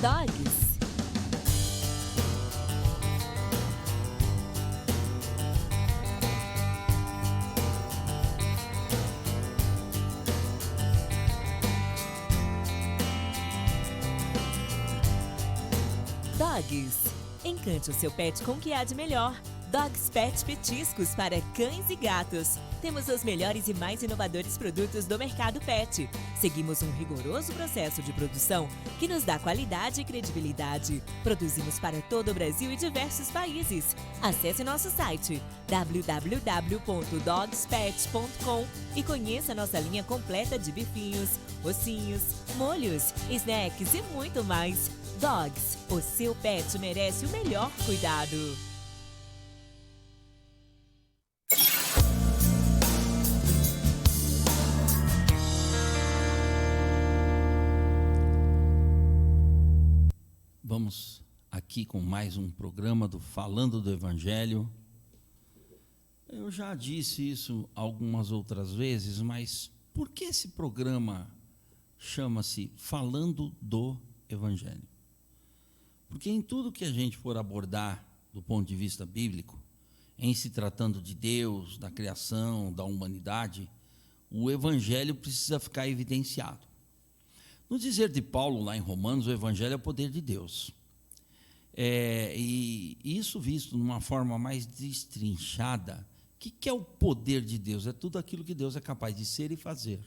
Dogs. Dogs. Encante o seu pet com o que há de melhor. Dogs Pet Petiscos para cães e gatos. Temos os melhores e mais inovadores produtos do mercado pet. Seguimos um rigoroso processo de produção que nos dá qualidade e credibilidade. Produzimos para todo o Brasil e diversos países. Acesse nosso site www.dogspet.com e conheça nossa linha completa de bifinhos, ossinhos, molhos, snacks e muito mais. Dogs, o seu pet merece o melhor cuidado. Vamos aqui com mais um programa do Falando do Evangelho. Eu já disse isso algumas outras vezes, mas por que esse programa chama-se Falando do Evangelho? Porque em tudo que a gente for abordar do ponto de vista bíblico, em se tratando de Deus, da criação, da humanidade, o Evangelho precisa ficar evidenciado. No dizer de Paulo, lá em Romanos, o Evangelho é o poder de Deus. E isso visto de uma forma mais destrinchada, o que é o poder de Deus? É tudo aquilo que Deus é capaz de ser e fazer.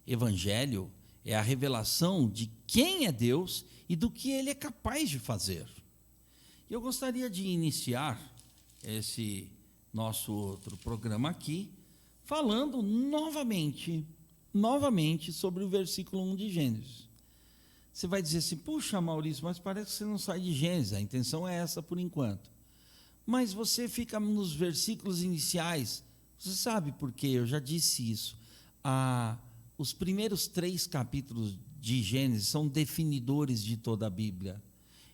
Evangelho é a revelação de quem é Deus e do que Ele é capaz de fazer. Eu gostaria de iniciar esse nosso outro programa aqui, falando novamente sobre o versículo 1 de Gênesis. Você vai dizer assim, puxa Maurício, mas parece que você não sai de Gênesis, a intenção é essa por enquanto. Mas você fica nos versículos iniciais, você sabe por quê? Eu já disse isso. Os primeiros 3 capítulos de Gênesis são definidores de toda a Bíblia.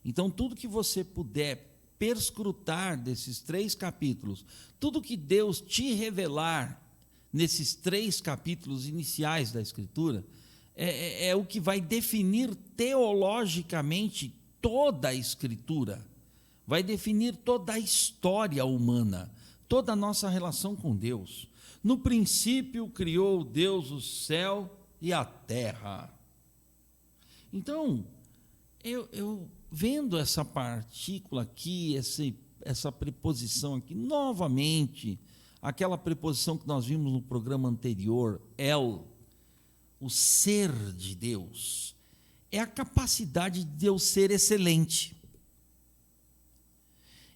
Então, tudo que você puder perscrutar desses 3 capítulos, tudo que Deus te revelar nesses 3 capítulos iniciais da Escritura, é o que vai definir teologicamente toda a Escritura, vai definir toda a história humana, toda a nossa relação com Deus. No princípio criou Deus o céu e a terra. Então, eu vendo essa partícula aqui, essa preposição aqui, novamente, aquela preposição que nós vimos no programa anterior, o ser de Deus, é a capacidade de Deus ser excelente.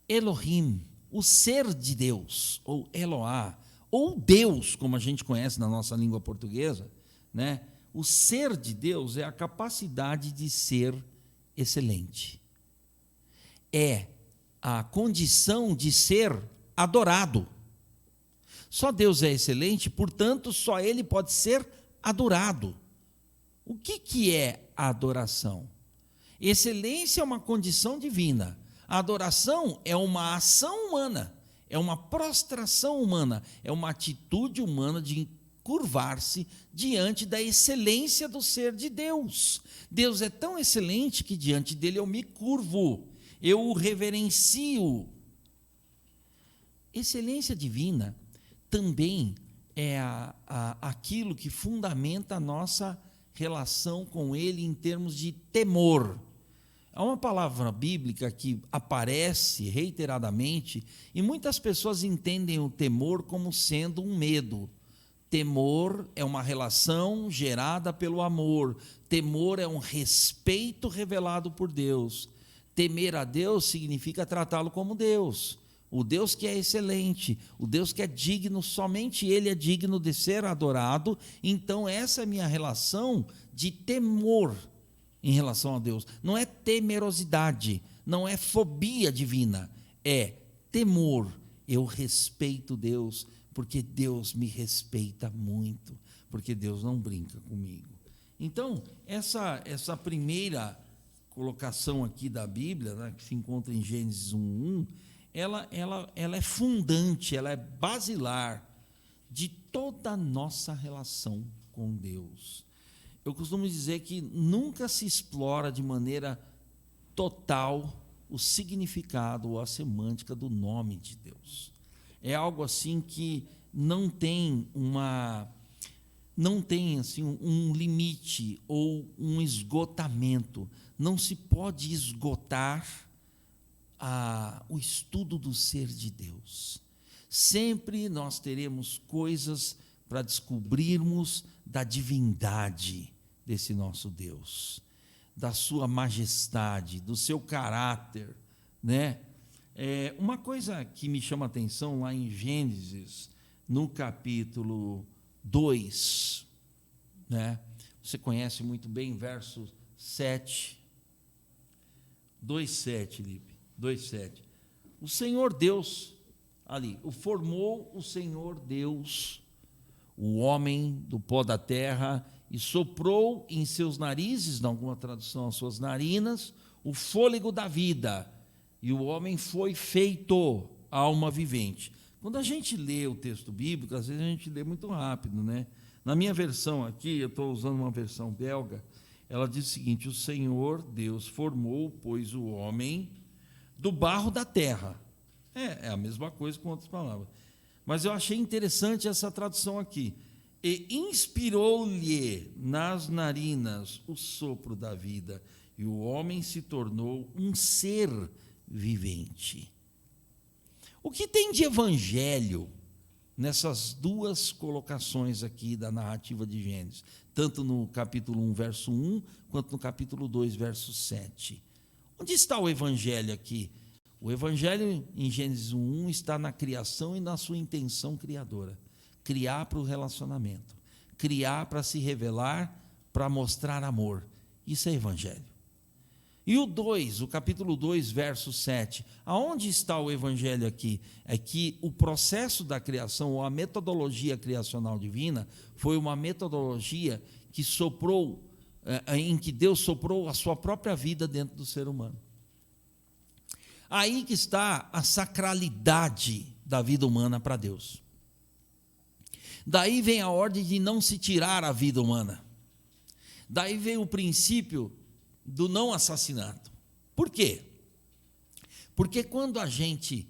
Elohim, o ser de Deus, ou Eloá, ou Deus, como a gente conhece na nossa língua portuguesa, né? O ser de Deus é a capacidade de ser excelente. É a condição de ser adorado. Só Deus é excelente, portanto, só Ele pode ser adorado. O que é a adoração? Excelência é uma condição divina. A adoração é uma ação humana, é uma prostração humana, é uma atitude humana de curvar-se diante da excelência do ser de Deus. Deus é tão excelente que diante dele eu me curvo, eu o reverencio. Excelência divina também é aquilo que fundamenta a nossa relação com Ele em termos de temor. Há uma palavra bíblica que aparece reiteradamente e muitas pessoas entendem o temor como sendo um medo. Temor é uma relação gerada pelo amor. Temor é um respeito revelado por Deus. Temer a Deus significa tratá-lo como Deus. O Deus que é excelente, o Deus que é digno, somente Ele é digno de ser adorado. Então essa é a minha relação de temor em relação a Deus. Não é temerosidade, não é fobia divina, é temor. Eu respeito Deus, porque Deus me respeita muito, porque Deus não brinca comigo. Então, essa primeira colocação aqui da Bíblia, né, que se encontra em Gênesis 1:1, ela é fundante, ela é basilar de toda a nossa relação com Deus. eu costumo dizer que nunca se explora de maneira total o significado ou a semântica do nome de Deus. É algo assim que não tem assim um limite ou um esgotamento. Não se pode esgotar o estudo do ser de Deus. Sempre nós teremos coisas para descobrirmos da divindade desse nosso Deus, da sua majestade, do seu caráter, né? Uma coisa que me chama a atenção lá em Gênesis, no capítulo 2, né? Você conhece muito bem, verso 7, 2:7, Lipe, 2:7. O Senhor Deus, ali, formou o Senhor Deus, o homem do pó da terra, e soprou em seus narizes, em alguma tradução, as suas narinas, o fôlego da vida, e o homem foi feito alma vivente. Quando a gente lê o texto bíblico, às vezes a gente lê muito rápido, né? Na minha versão aqui, eu estou usando uma versão belga, ela diz o seguinte: o Senhor Deus formou, pois, o homem do barro da terra. É a mesma coisa com outras palavras. Mas eu achei interessante essa tradução aqui. E inspirou-lhe nas narinas o sopro da vida, e o homem se tornou um ser vivente. O que tem de evangelho nessas duas colocações aqui da narrativa de Gênesis, tanto no capítulo 1, verso 1, quanto no capítulo 2, verso 7? Onde está o evangelho aqui? O evangelho em Gênesis 1 está na criação e na sua intenção criadora. Criar para o relacionamento, criar para se revelar, para mostrar amor. Isso é evangelho. E o 2, o capítulo 2, verso 7, aonde está o evangelho aqui? É que o processo da criação, ou a metodologia criacional divina, foi uma metodologia que soprou, em que Deus soprou a sua própria vida dentro do ser humano. Aí que está a sacralidade da vida humana para Deus. Daí vem a ordem de não se tirar a vida humana. Daí vem o princípio do não assassinato. Por quê? Porque quando a gente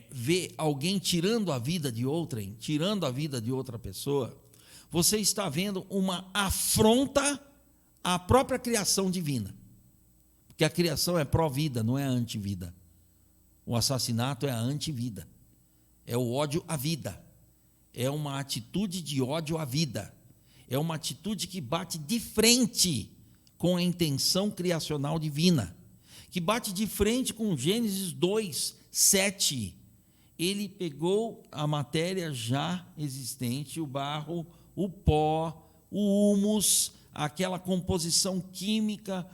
vê alguém tirando a vida de outrem, tirando a vida de outra pessoa, você está vendo uma afronta à própria criação divina. Porque a criação é pró-vida, não é anti-vida. O assassinato é a anti-vida. É o ódio à vida. É uma atitude de ódio à vida. É uma atitude que bate de frente com a intenção criacional divina, que bate de frente com Gênesis 2, 7. Ele pegou a matéria já existente, o barro, o pó, o humus, aquela composição química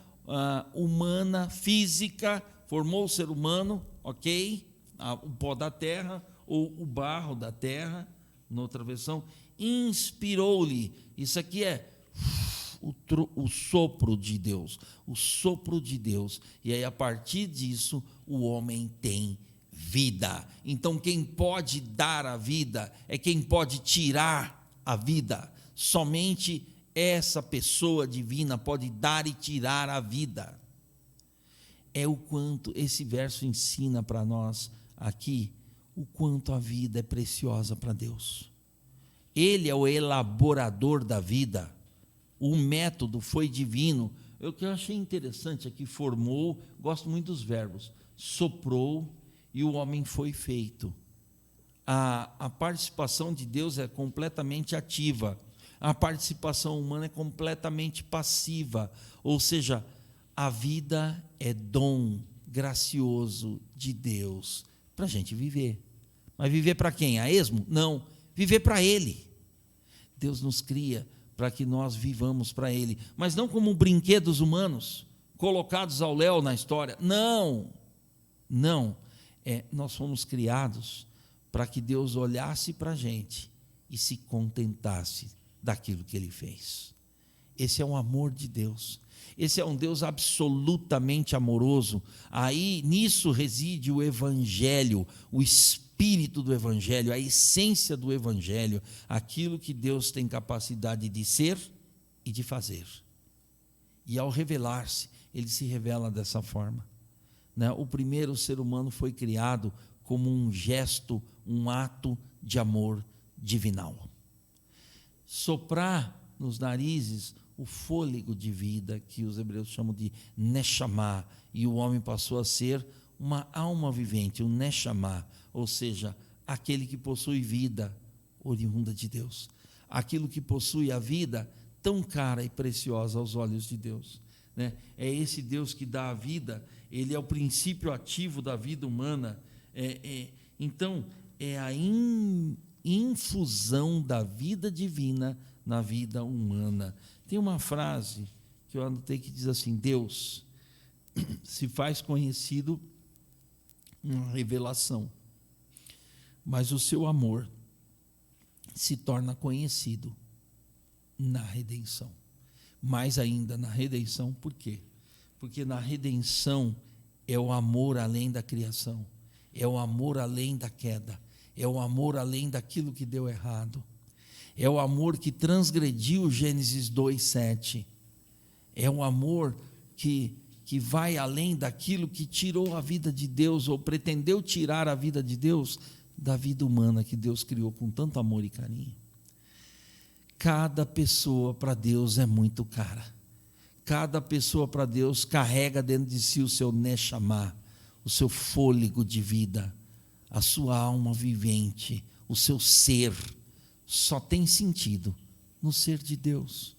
humana, física, formou o ser humano, ok? O pó da terra, ou o barro da terra, noutra versão, inspirou-lhe. Isso aqui é o sopro de Deus, o sopro de Deus. E aí, a partir disso, o homem tem vida. Então, quem pode dar a vida é quem pode tirar a vida. Somente essa pessoa divina pode dar e tirar a vida. É o quanto esse verso ensina para nós aqui, o quanto a vida é preciosa para Deus. Ele é o elaborador da vida. O método foi divino. O que eu achei interessante aqui, formou, gosto muito dos verbos, soprou e o homem foi feito. A participação de Deus é completamente ativa. A participação humana é completamente passiva. Ou seja, a vida é dom gracioso de Deus para a gente viver. Mas viver para quem? A esmo? Não, viver para Ele. Deus nos cria para que nós vivamos para Ele, mas não como brinquedos humanos, colocados ao léu na história. Não, nós fomos criados para que Deus olhasse para a gente e se contentasse daquilo que Ele fez. Esse é o amor de Deus. Esse é um Deus absolutamente amoroso. Aí nisso reside o Evangelho, o espírito do Evangelho, a essência do Evangelho, aquilo que Deus tem capacidade de ser e de fazer. E ao revelar-se, ele se revela dessa forma, né? O primeiro ser humano foi criado como um gesto, um ato de amor divinal. Soprar nos narizes o fôlego de vida, que os hebreus chamam de Neshama, e o homem passou a ser uma alma vivente, um Neshama, ou seja, aquele que possui vida oriunda de Deus, aquilo que possui a vida tão cara e preciosa aos olhos de Deus, né? É esse Deus que dá a vida, ele é o princípio ativo da vida humana, então é a infusão da vida divina na vida humana. Tem uma frase que eu anotei que diz assim: Deus se faz conhecido na revelação, mas o seu amor se torna conhecido na redenção. Mais ainda na redenção, por quê? Porque na redenção é o amor além da criação, é o amor além da queda, é o amor além daquilo que deu errado, é o amor que transgrediu Gênesis 2:7, é o amor que vai além daquilo que tirou a vida de Deus, ou pretendeu tirar a vida de Deus, da vida humana que Deus criou com tanto amor e carinho. Cada pessoa para Deus é muito cara. Cada pessoa para Deus carrega dentro de si o seu Neshama, o seu fôlego de vida, a sua alma vivente, o seu ser. Só tem sentido no ser de Deus.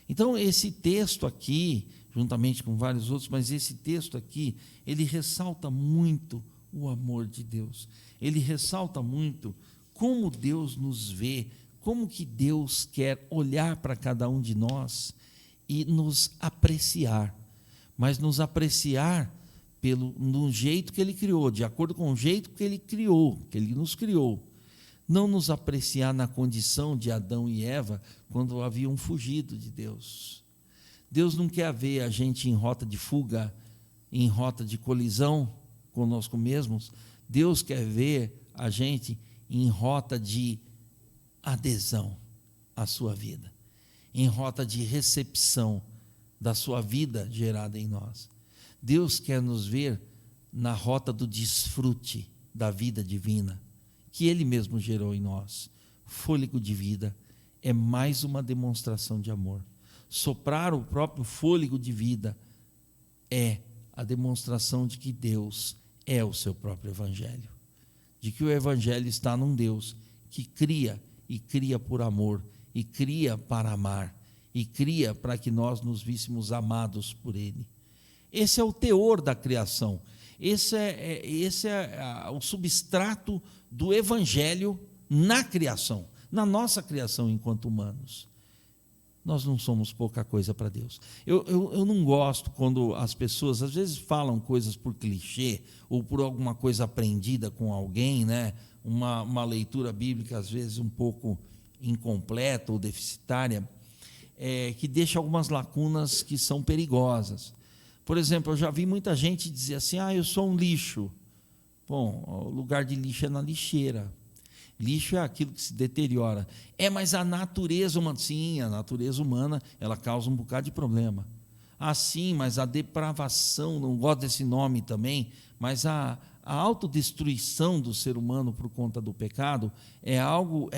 Então, esse texto aqui, juntamente com vários outros, mas esse texto aqui, ele ressalta muito o amor de Deus. Ele ressalta muito como Deus nos vê, como que Deus quer olhar para cada um de nós e nos apreciar, mas nos apreciar no jeito que Ele criou, de acordo com o jeito que Ele criou, que Ele nos criou. Não nos apreciar na condição de Adão e Eva, quando haviam fugido de Deus. Deus não quer ver a gente em rota de fuga, em rota de colisão conosco mesmos. Deus quer ver a gente em rota de adesão à sua vida, em rota de recepção da sua vida gerada em nós. Deus quer nos ver na rota do desfrute da vida divina que Ele mesmo gerou em nós. Fôlego de vida é mais uma demonstração de amor. Soprar o próprio fôlego de vida é a demonstração de que Deus é o seu próprio Evangelho, de que o Evangelho está num Deus que cria, e cria por amor, e cria para amar, e cria para que nós nos víssemos amados por Ele. Esse é o teor da criação, esse é o substrato do Evangelho na criação, na nossa criação enquanto humanos. Nós não somos pouca coisa para Deus. Eu não gosto quando as pessoas às vezes falam coisas por clichê, ou por alguma coisa aprendida com alguém, né? Uma leitura bíblica às vezes um pouco incompleta ou deficitária, que deixa algumas lacunas que são perigosas. Por exemplo, eu já vi muita gente dizer assim: eu sou um lixo. Bom, o lugar de lixo é na lixeira. Lixo é aquilo que se deteriora. Mas a natureza humana, sim, a natureza humana, ela causa um bocado de problema. Sim, mas a depravação, não gosto desse nome também, mas a autodestruição do ser humano por conta do pecado é algo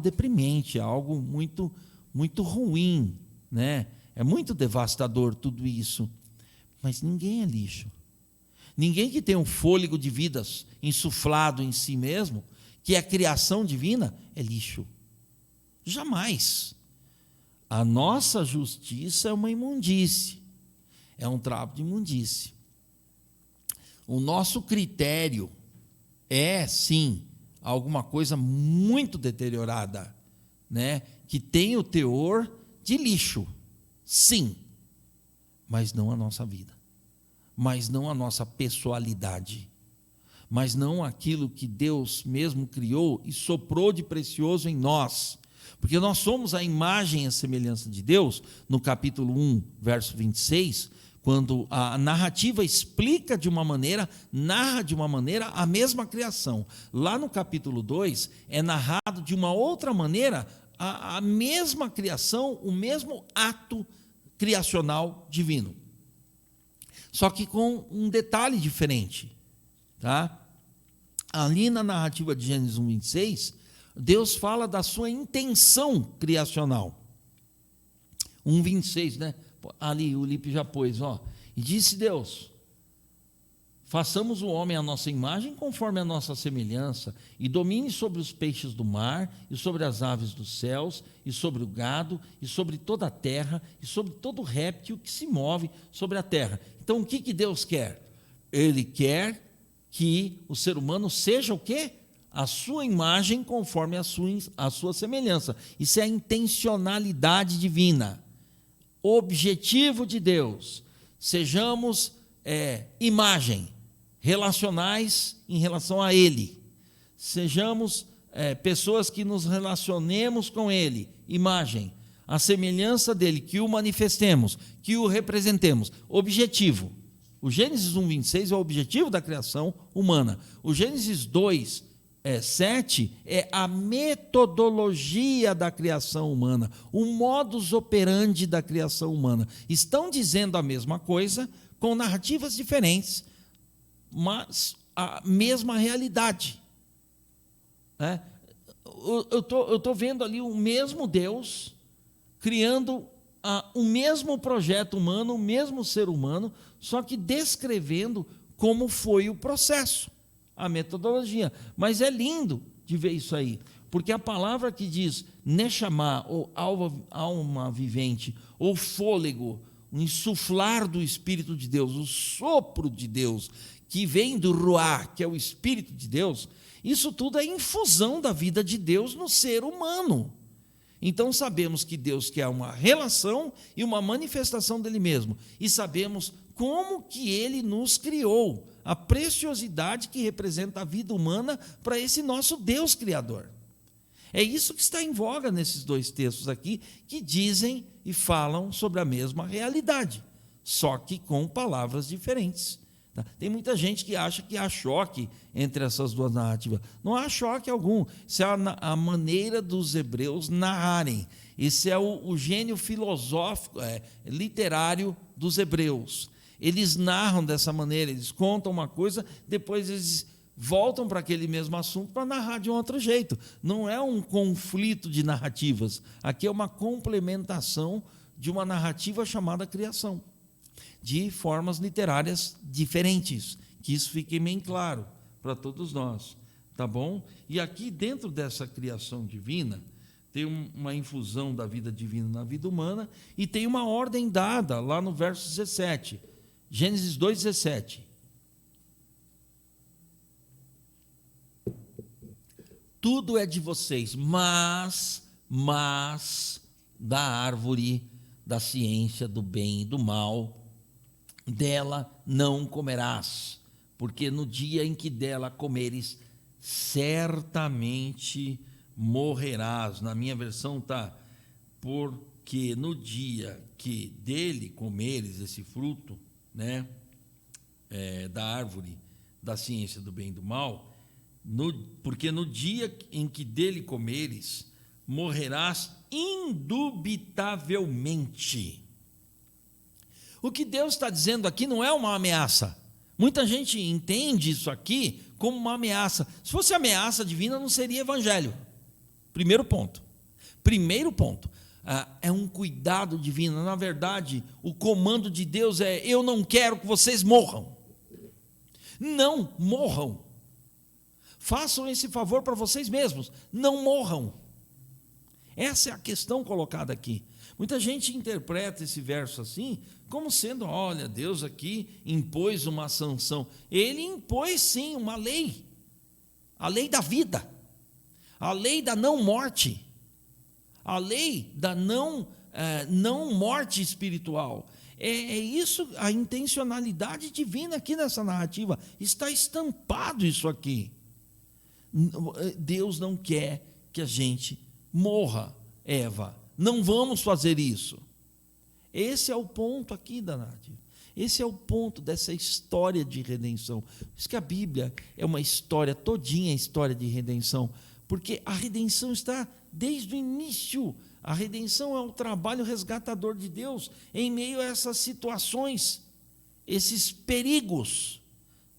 deprimente, é algo muito, muito ruim, né? É muito devastador tudo isso. Mas ninguém é lixo. Ninguém que tem um fôlego de vidas insuflado em si mesmo, que é a criação divina, é lixo. Jamais. A nossa justiça é uma imundície, é um trapo de imundície. O nosso critério é, sim, alguma coisa muito deteriorada, né? Que tem o teor de lixo, sim, mas não a nossa vida, mas não a nossa pessoalidade, mas não aquilo que Deus mesmo criou e soprou de precioso em nós, porque nós somos a imagem e a semelhança de Deus. No capítulo 1, verso 26, quando a narrativa explica de uma maneira, narra de uma maneira a mesma criação. Lá no capítulo 2, é narrado de uma outra maneira a mesma criação, o mesmo ato criacional divino. Só que com um detalhe diferente. Tá? Ali na narrativa de Gênesis 1:26, Deus fala da sua intenção criacional. 1:26, né? Ali o Lipe já pôs, ó. E disse Deus: façamos o homem à nossa imagem, conforme a nossa semelhança, e domine sobre os peixes do mar, e sobre as aves dos céus, e sobre o gado, e sobre toda a terra, e sobre todo réptil que se move sobre a terra. Então, o que Deus quer? Ele quer que o ser humano seja o quê? A sua imagem, conforme a sua semelhança. Isso é a intencionalidade divina. Objetivo de Deus. Sejamos imagem, relacionais em relação a Ele. Sejamos pessoas que nos relacionemos com Ele, imagem, a semelhança dEle, que o manifestemos, que o representemos. Objetivo. O Gênesis 1:26 é o objetivo da criação humana. O Gênesis 2:7 é a metodologia da criação humana, o modus operandi da criação humana. Estão dizendo a mesma coisa, com narrativas diferentes, mas a mesma realidade. Eu estou vendo ali o mesmo Deus criando o mesmo projeto humano, o mesmo ser humano, só que descrevendo como foi o processo, a metodologia. Mas é lindo de ver isso aí, porque a palavra que diz Neshama, ou alma vivente, ou fôlego, um insuflar do Espírito de Deus, o sopro de Deus, que vem do Ruá, que é o Espírito de Deus, isso tudo é infusão da vida de Deus no ser humano. Então sabemos que Deus quer uma relação e uma manifestação dele mesmo, e sabemos como que ele nos criou, a preciosidade que representa a vida humana para esse nosso Deus Criador. É isso que está em voga nesses dois textos aqui, que dizem e falam sobre a mesma realidade, só que com palavras diferentes. Tem muita gente que acha que há choque entre essas duas narrativas. Não há choque algum. Isso é a maneira dos hebreus narrarem. Esse é o gênio filosófico, literário dos hebreus. Eles narram dessa maneira, eles contam uma coisa, depois eles voltam para aquele mesmo assunto para narrar de um outro jeito. Não é um conflito de narrativas. Aqui é uma complementação de uma narrativa chamada criação, de formas literárias diferentes, que isso fique bem claro para todos nós, tá bom? E aqui dentro dessa criação divina, tem uma infusão da vida divina na vida humana, e tem uma ordem dada lá no verso 17, Gênesis 2:17. Tudo é de vocês, mas da árvore da ciência do bem e do mal, dela não comerás, porque no dia em que dela comeres, certamente morrerás. Na minha versão está, porque no dia que dele comeres esse fruto, né, da árvore da ciência do bem e do mal, porque no dia em que dele comeres, morrerás indubitavelmente. O que Deus está dizendo aqui não é uma ameaça. Muita gente entende isso aqui como uma ameaça. Se fosse ameaça divina, não seria evangelho. Primeiro ponto. É um cuidado divino. Na verdade, o comando de Deus é: eu não quero que vocês morram. Não morram. Façam esse favor para vocês mesmos. Não morram. Essa é a questão colocada aqui. Muita gente interpreta esse verso assim, como sendo, olha, Deus aqui impôs uma sanção. Ele impôs sim uma lei, a lei da vida, a lei da não morte, a lei da não morte espiritual. É isso, a intencionalidade divina aqui nessa narrativa, está estampado isso aqui. Deus não quer que a gente morra, Eva. Não vamos fazer isso. Esse é o ponto aqui da narrativa. Esse é o ponto dessa história de redenção. Por isso que a Bíblia é uma história todinha, história de redenção, porque a redenção está desde o início. A redenção é o trabalho resgatador de Deus em meio a essas situações, esses perigos.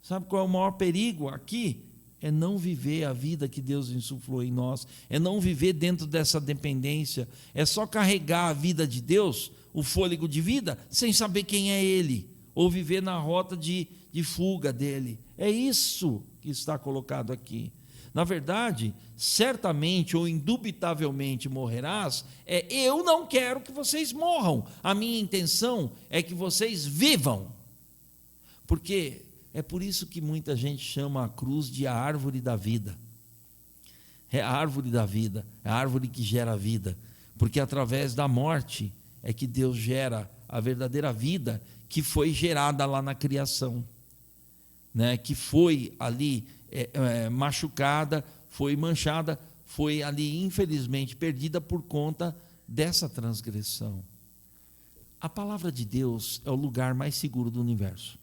Sabe qual é o maior perigo aqui? É não viver a vida que Deus insuflou em nós, é não viver dentro dessa dependência, é só carregar a vida de Deus, o fôlego de vida, sem saber quem é Ele, ou viver na rota de fuga dele. É isso que está colocado aqui. Na verdade, certamente ou indubitavelmente morrerás, eu não quero que vocês morram, a minha intenção é que vocês vivam, porque é por isso que muita gente chama a cruz de a árvore da vida. É a árvore da vida, é a árvore que gera vida, porque através da morte é que Deus gera a verdadeira vida que foi gerada lá na criação, né? Que foi ali machucada, foi manchada, foi ali infelizmente perdida por conta dessa transgressão. A palavra de Deus é o lugar mais seguro do universo.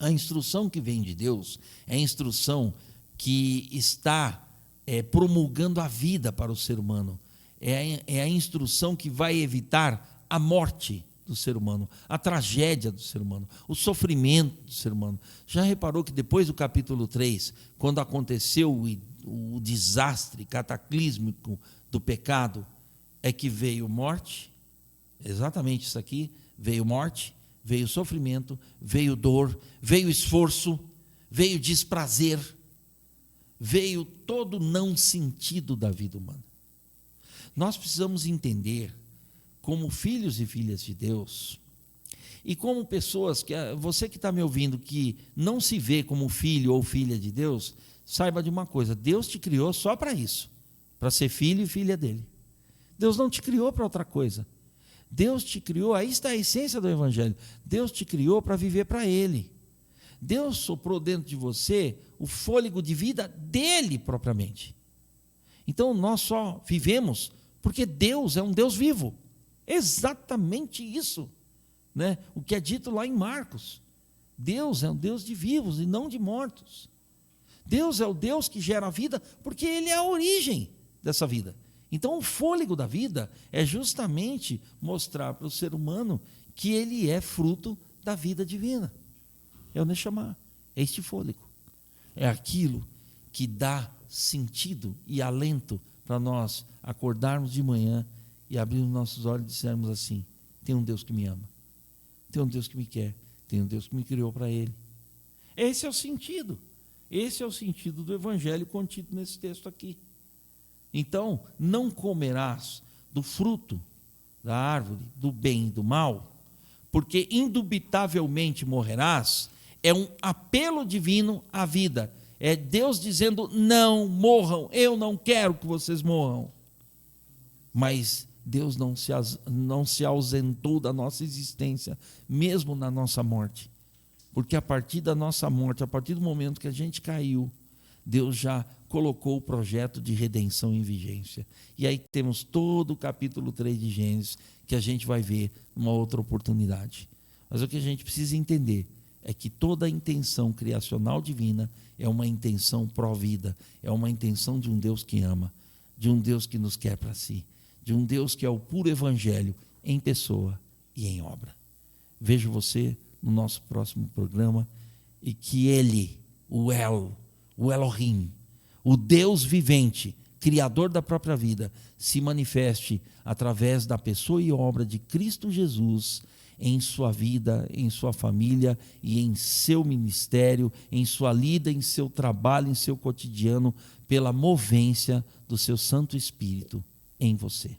A instrução que vem de Deus é a instrução que está promulgando a vida para o ser humano. É a instrução que vai evitar a morte do ser humano, a tragédia do ser humano, o sofrimento do ser humano. Já reparou que depois do capítulo 3, quando aconteceu o desastre cataclísmico do pecado, é que veio morte? Exatamente isso aqui, veio morte, veio sofrimento, veio dor, veio esforço, veio desprazer, veio todo o não sentido da vida humana. Nós precisamos entender, como filhos e filhas de Deus, e como pessoas, você que está me ouvindo, que não se vê como filho ou filha de Deus, saiba de uma coisa: Deus te criou só para isso, para ser filho e filha dele. Deus não te criou para outra coisa. Deus te criou, aí está a essência do Evangelho, Deus te criou para viver para Ele. Deus soprou dentro de você o fôlego de vida dele propriamente. Então nós só vivemos porque Deus é um Deus vivo. Exatamente isso, né? O que é dito lá em Marcos. Deus é um Deus de vivos e não de mortos. Deus é o Deus que gera a vida porque Ele é a origem dessa vida. Então o fôlego da vida é justamente mostrar para o ser humano que ele é fruto da vida divina. É o Neshama, é este fôlego. É aquilo que dá sentido e alento para nós acordarmos de manhã e abrirmos nossos olhos e dissermos assim: tem um Deus que me ama, tem um Deus que me quer, tem um Deus que me criou para Ele. Esse é o sentido do Evangelho contido nesse texto aqui. Então, não comerás do fruto da árvore do bem e do mal, porque indubitavelmente morrerás. É um apelo divino à vida, é Deus dizendo: não morram, eu não quero que vocês morram. Mas Deus não se ausentou da nossa existência, mesmo na nossa morte, porque a partir da nossa morte, a partir do momento que a gente caiu, Deus já colocou o projeto de redenção em vigência. E aí temos todo o capítulo 3 de Gênesis, que a gente vai ver numa outra oportunidade. Mas o que a gente precisa entender é que toda a intenção criacional divina é uma intenção pró-vida, é uma intenção de um Deus que ama, de um Deus que nos quer para si, de um Deus que é o puro evangelho em pessoa e em obra. Vejo você no nosso próximo programa, e que Ele, o Elohim, o Deus vivente, Criador da própria vida, se manifeste através da pessoa e obra de Cristo Jesus em sua vida, em sua família e em seu ministério, em sua lida, em seu trabalho, em seu cotidiano, pela movência do seu Santo Espírito em você.